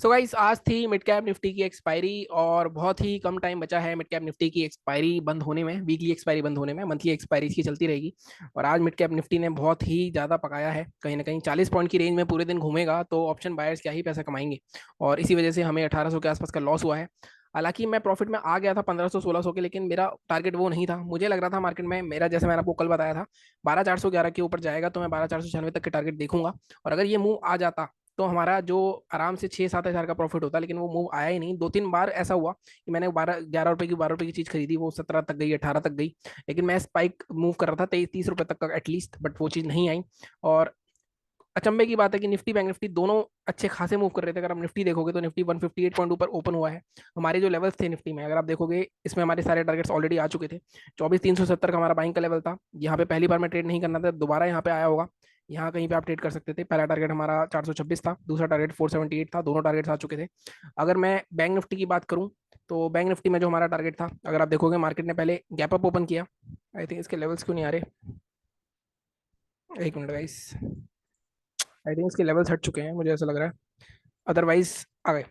So guys, आज थी mid cap Nifty की एक्सपायरी और बहुत ही कम टाइम बचा है मिड कैप निफ्टी की एक्सपायरी बंद होने में। वीकली एक्सपायरी बंद होने में, मंथली एक्सपायरी इसकी चलती रहेगी। और आज मिड कैप निफ्टी ने बहुत ही ज़्यादा पकाया है, कहीं ना कहीं 40 पॉइंट की रेंज में पूरे दिन घूमेगा तो ऑप्शन बायर्स क्या ही पैसा कमाएंगे। और इसी वजह से हमें 1800 के आसपास का लॉस हुआ है। हालांकि मैं प्रॉफिट में आ गया था 1500 1600 के, लेकिन मेरा टारगेट वो नहीं था। मुझे लग रहा था मार्केट में मेरा, जैसे मैंने आपको कल बताया था, 12411 के ऊपर जाएगा तो मैं 12496 तक के टारगेट देखूंगा। और अगर ये मूव आ जाता तो हमारा जो आराम से 6 7 हज़ार का प्रॉफिट होता, लेकिन वो मूव आया ही नहीं। 2 3 बार ऐसा हुआ कि मैंने 12 11 रुपए की 12 रुपए की चीज खरीदी, वो 17 तक गई, 18 तक गई। लेकिन मैं स्पाइक मूव कर रहा था 23 30 रुपए तक का एटलीस्ट, बट वो चीज नहीं आई। और अचंभे की बात है कि निफ्टी बैंक निफ्टी दोनों अच्छे खासे मूव कर रहे थे। अगर आप निफ्टी देखोगे तो निफ्टी 158 पॉइंट ऊपर ओपन हुआ है। हमारे जो लेवल्स थे निफ्टी में, अगर आप देखोगे, इसमें हमारे सारे टारगेट्स ऑलरेडी आ चुके थे। 24 370 का हमारा बाइंग का लेवल था। यहाँ पे पहली बार में ट्रेड नहीं करना था, दोबारा यहाँ पे आया होगा। यहाँ कहीं पे आप ट्रेड कर सकते थे। पहला टारगेट हमारा 426 था, दूसरा टारगेट 478 था, दोनों टारगेट्स आ चुके थे। अगर मैं बैंक निफ्टी की बात करूँ तो बैंक निफ्टी में जो हमारा टारगेट था, अगर आप देखोगे, मार्केट ने पहले गैप अप ओपन किया। आई थिंक इसके लेवल्स क्यों नहीं आ रहे, एक मिनट गाइस। आई थिंक इसके लेवल्स हट चुके हैं, मुझे ऐसा लग रहा है। अदरवाइज आ गए।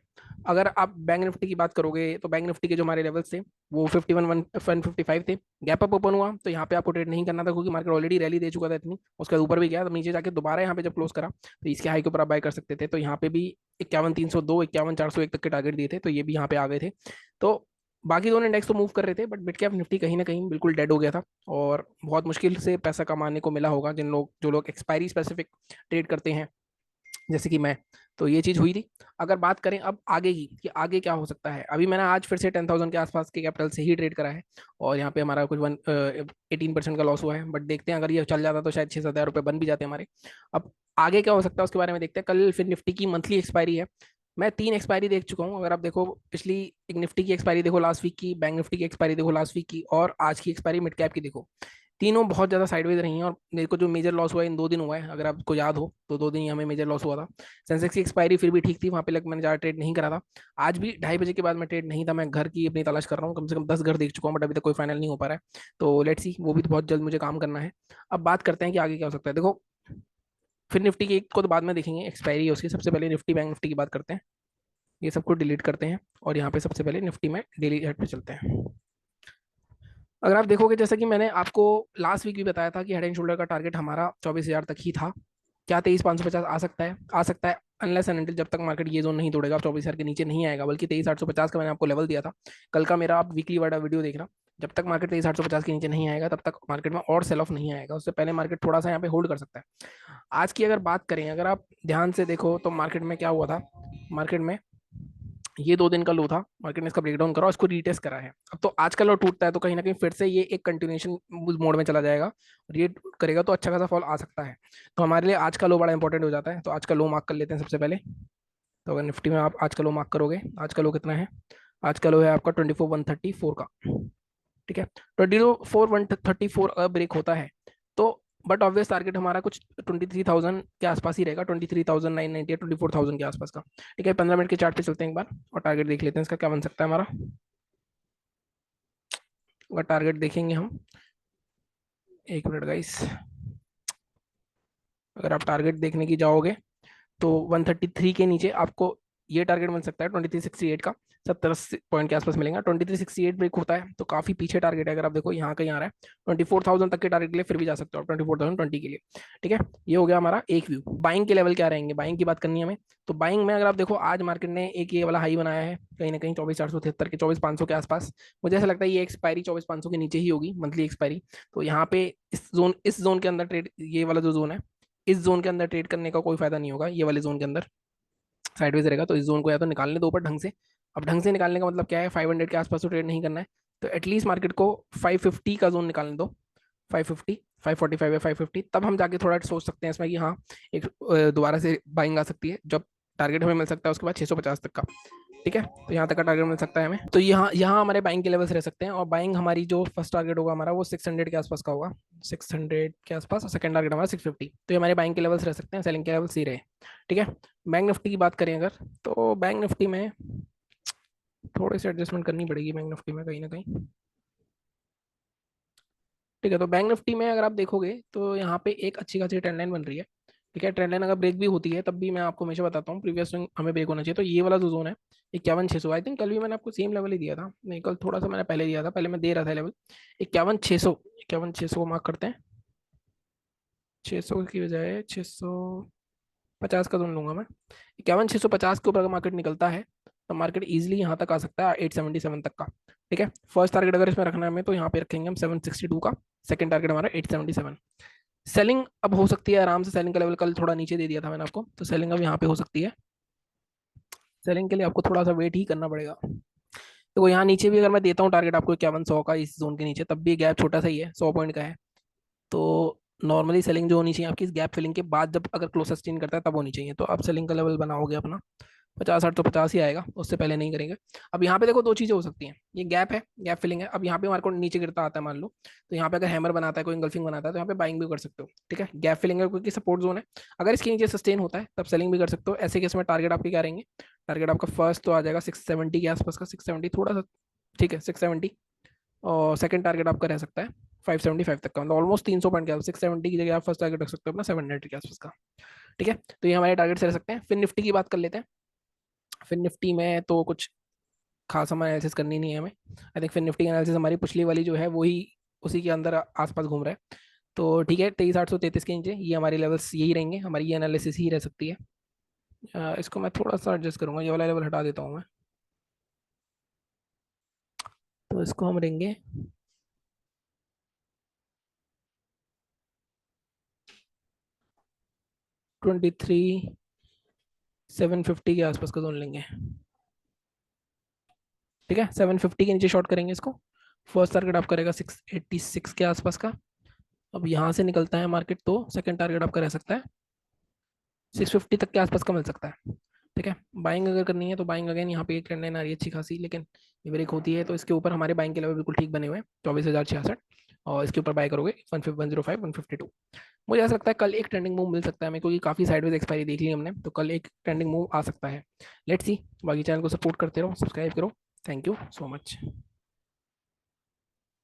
अगर आप बैंक निफ्टी की बात करोगे तो बैंक निफ्टी के जो हमारे लेवल्स थे वो 51 155 थे। गैप अप ओपन हुआ तो यहाँ पे आपको ट्रेड नहीं करना था, क्योंकि मार्केट ऑलरेडी रैली दे चुका था इतनी। उसके बाद ऊपर भी गया तो नीचे जाके दोबारा यहाँ पे जब क्लोज करा तो इसके हाई के ऊपर आप बाय कर सकते थे। तो यहाँ पे भी 51 302 51 401 तक के टारगेट दिए थे, तो ये भी यहाँ पे आ गए थे। तो बाकी दोनों इंडेक्स तो मूव कर रहे थे, बट मिड कैप निफ्टी कहीं ना कहीं बिल्कुल डेड हो गया था। और बहुत मुश्किल से पैसा कमाने को मिला होगा जिन लोग जो लोग एक्सपायरी स्पेसिफिक ट्रेड करते हैं, जैसे कि मैं। तो ये चीज हुई थी। अगर बात करें अब आगे की कि आगे क्या हो सकता है, अभी मैंने आज फिर से 10,000 के आसपास के कैपिटल से ही ट्रेड करा है। और यहाँ पे हमारा कुछ 18% का लॉस हुआ है, बट देखते हैं, अगर ये चल जाता तो शायद 6 7 हज़ार रुपये बन भी जाते हमारे। अब आगे क्या हो सकता है उसके बारे में देखते हैं। कल फिर निफ्टी की मंथली एक्सपायरी है। मैं 3 एक्सपायरी देख चुका हूँ। अगर आप देखो, पिछली एक निफ्टी की एक्सपायरी देखो लास्ट वीक की, बैंक निफ्टी की एक्सपायरी देखो लास्ट वीक की, और आज की एक्सपायरी मिड कैप की देखो, तीनों बहुत ज्यादा साइडवेज रही हैं। और मेरे को जो मेजर लॉस हुआ है इन 2 दिन हुआ है, अगर आपको याद हो तो 2 दिन ही हमें मेजर लॉस हुआ था। सेंसेक्स की एक्सपायरी फिर भी ठीक थी, वहां पे लग मैंने ज्यादा ट्रेड नहीं करा था। आज भी 2:30 बजे के बाद मैं ट्रेड नहीं था, मैं घर की अपनी तलाश कर रहा हूँ। कम से कम 10 घर देख चुका हूँ, बट अभी तक कोई फाइनल नहीं हो पा रहा है। तो लेट्स सी, वो भी तो बहुत जल्द मुझे काम करना है। अब बात करते हैं कि आगे क्या हो सकता है। देखो, फिर निफ्टी की एक को तो बाद में देखेंगे, एक्सपायरी है उसकी। सबसे पहले निफ्टी बैंक निफ्टी की बात करते हैं। ये सबको डिलीट करते हैं और यहाँ पे सबसे पहले निफ्टी में डेली हेड पे चलते हैं। अगर आप देखोगे, जैसा कि मैंने आपको लास्ट वीक भी बताया था कि हेड एंड शोल्डर का टारगेट हमारा 24 हज़ार तक ही था। क्या 23 550 आ सकता है? आ सकता है, अनलेस एंड अनटिल जब तक मार्केट ये जोन नहीं तोड़ेगा, 24 हज़ार के नीचे नहीं आएगा। बल्कि 23 850 का मैंने आपको लेवल दिया था कल का मेरा, आप वीकली वाला वीडियो देखना। जब तक मार्केट 23 850 के नीचे नहीं आएगा तब तक मार्केट में और सेल ऑफ नहीं आएगा। उससे पहले मार्केट थोड़ा सा यहाँ पे होल्ड कर सकता है। आज की अगर बात करें, अगर आप ध्यान से देखो तो मार्केट में क्या हुआ था। मार्केट में ये 2 दिन का लो था, मार्केट ने इसका ब्रेकडाउन करा और इसको रीटेस्ट करा है। अब तो आज का लो टूटता है तो कहीं ना कहीं फिर से ये एक कंटिन्यूएशन मोड में चला जाएगा, और ये करेगा तो अच्छा खासा फॉल आ सकता है। तो हमारे लिए आज का लो बड़ा इंपॉर्टेंट हो जाता है। तो आज का लो मार्क कर लेते हैं सबसे पहले। तो अगर निफ्टी में आप आज का लो मार्क करोगे, आज का लो कितना है? आज का लो है आपका 24 134 का। ठीक है, 24 134 अगर ब्रेक होता है तो, बट ऑब्वियस टारगेट हमारा कुछ 23,000 के आसपास ही रहेगा, 23,990 या 24,000 के आसपास का। ठीक है, 15 मिनट के चार्ट पे चलते हैं एक बार और टारगेट देख लेते हैं इसका क्या बन सकता है हमारा। अगर टारगेट देखेंगे हम, एक मिनट गाइस, अगर आप टारगेट देखने की जाओगे तो 133 के नीचे आपको ये टारगेट मिल सकता है 2368 का। 70 80 पॉइंट के आसपास मिलेगा। 2368 ब्रेक होता है तो काफी पीछे टारगेट है। अगर आप देखो यहाँ कहीं आ रहा है, 24,000 तक के टारगेट के लिए फिर भी जा सकते हो आप, 24,020 के लिए। ठीक है, ये हो गया हमारा एक व्यू। बाइंग के लेवल क्या रहेंगे, बाइंग की बात करनी है हमें। तो बाइंग में अगर आप देखो, आज मार्केट ने एक ये वाला हाई बनाया है कहीं ना कहीं 24 473 के, 24 500 के आसपास। मुझे ऐसा लगता है ये एक्सपायरी 24 500 के नीचे ही होगी, मंथली एक्सपायरी। तो यहाँ पे इस जोन के अंदर ट्रेड, ये वाला जो जोन है, इस जोन के अंदर ट्रेड करने का कोई फायदा नहीं होगा। ये वाले जोन के अंदर साइडवेज रहेगा, तो इस जोन को या तो निकालने दो ऊपर ढंग से। अब ढंग से निकालने का मतलब क्या है, 500 के आसपास तो ट्रेड नहीं करना है। तो एटलीस्ट मार्केट को 550 का जोन निकालने दो। 550 545 या 550, तब हम जाके थोड़ा सोच सकते हैं इसमें कि हाँ, एक दोबारा से बाइंग आ सकती है, जब टारगेट हमें मिल सकता है उसके बाद 650 तक का। ठीक है, तो यहाँ तक का टारगेट मिल सकता है हमें। तो यहाँ यहाँ हमारे बाइंग के लेवल्स रह सकते हैं। और बाइंग हमारी जो फर्स्ट टारगेट होगा हमारा वो 600 के आसपास का होगा, 600 के आसपास। और सेकंड टारगेट हमारा 650। तो ये हमारे बाइंग के लेवल्स रह सकते हैं, सेलिंग के लेवल्स ही रहे। ठीक है, बैंक निफ्टी की बात करें अगर, तो बैंक निफ्टी में थोड़ी सी एडजस्टमेंट करनी पड़ेगी बैंक निफ्टी में कहीं ना कहीं। ठीक है, तो बैंक निफ्टी में अगर आप देखोगे तो यहाँ पे एक अच्छी खासी ट्रेंड लाइन बन रही है। ठीक है, ट्रेंड लाइन अगर ब्रेक भी होती है तब भी मैं आपको हमेशा बताता हूँ प्रीवियस स्विंग हमें ब्रेक होना चाहिए। तो ये वाला जो जोन है 51,600, आई थिंक कल भी मैंने आपको सेम लेवल ही दिया था, नहीं कल थोड़ा सा मैंने पहले दिया था, पहले मैं दे रहा था लेवल 51,600। 51,600 को मार्क करते हैं, 600 की बजाय 650 का जोन लूंगा मैं। 51,650 के ऊपर अगर मार्केट निकलता है तो मार्केट इजीली यहाँ तक आ सकता है 877 तक का। ठीक है, फर्स्ट टारगेट अगर इसमें रखना है हमें तो यहाँ पे रखेंगे हम 762 का, सेकंड टारगेट हमारा 877। सेलिंग अब हो सकती है आराम से, सेलिंग का लेवल कल थोड़ा नीचे दे दिया था मैंने आपको, तो सेलिंग अब यहाँ पे हो सकती है। सेलिंग के लिए आपको थोड़ा सा वेट ही करना पड़ेगा। तो यहाँ नीचे भी अगर मैं देता हूँ टारगेट आपको 5100 का इस जोन के नीचे, तब भी गैप छोटा सा ही है, 100 पॉइंट का है। तो नॉर्मली सेलिंग जो होनी चाहिए आपकी इस गैप फिलिंग के बाद, जब अगर क्लोज सस्टेन करता है तब होनी चाहिए। तो आप सेलिंग का लेवल बनाओगे अपना 50 60, तो 50 ही आएगा, उससे पहले नहीं करेंगे। अब यहाँ पे देखो दो चीजें हो सकती हैं, ये गैप है, गैप फिलिंग है। अब यहाँ पे मार्केट नीचे गिरता आता है मान लो, तो यहाँ पे अगर हैमर बनाता है कोई, इंगल्फिंग बनाता है, तो यहाँ पे बाइंग भी कर सकते हो। ठीक है, गैप फिलिंग है क्योंकि सपोर्ट जोन है, अगर इसके नीचे सस्टेन होता है तब सेलिंग भी कर सकते हो। ऐसे केस में टारगेट आपके क्या रहेंगे, टारगेट आपका फर्स्ट तो आ जाएगा 670 के आसपास का, 670 थोड़ा सा, ठीक है 670। और सेकंड टारगेट आपका रह सकता है 575 तक का, मतलब ऑलमोस्ट 300 पॉइंट का, 670 की जगह आप फर्स्ट टारगेट रख सकते हो अपना 700 के आसपास का। ठीक है, तो ये हमारे टारगेट से रह सकते हैं। फिर निफ्टी की बात कर लेते हैं। फिर निफ्टी में तो कुछ खास हमें एनालिसिस करनी नहीं है हमें, आई थिंक फिर निफ्टी एनालिसिस हमारी पिछली वाली जो है वही उसी के अंदर आसपास घूम रहा है। तो ठीक है, 23,833 के नीचे ये हमारी लेवल्स यही रहेंगे, हमारी ये एनालिसिस ही रह सकती है। इसको मैं थोड़ा सा एडजस्ट करूंगा, ये वाला लेवल हटा देता हूँ मैं, तो इसको हम रहेंगे 23,750 के आसपास का जोन लेंगे। ठीक है, 750 के नीचे शॉर्ट करेंगे इसको। फर्स्ट टारगेट आपका रहेगा 686 के आसपास का। अब यहाँ से निकलता है मार्केट तो सेकंड टारगेट आपका रह सकता है 650 तक के आसपास का, मिल सकता है। ठीक है, बाइंग अगर करनी है तो बाइंग अगेन यहाँ पे एक ट्रेंड लाइन आ रही है अच्छी खासी, लेकिन ये ब्रेक होती है तो इसके ऊपर हमारे बाइंग के लेवल बिल्कुल ठीक बने हुए हैं, 24,066। और इसके ऊपर बाय करोगे 105 152। मुझे ऐसा लगता है कल एक ट्रेंडिंग मूव मिल सकता है मेरे को, क्योंकि काफी साइडवेज एक्सपायरी देख ली हमने, तो कल एक ट्रेंडिंग मूव आ सकता है। लेट्स सी, बाकी चैनल को सपोर्ट करते रहो, सब्सक्राइब करो। Thank you so much.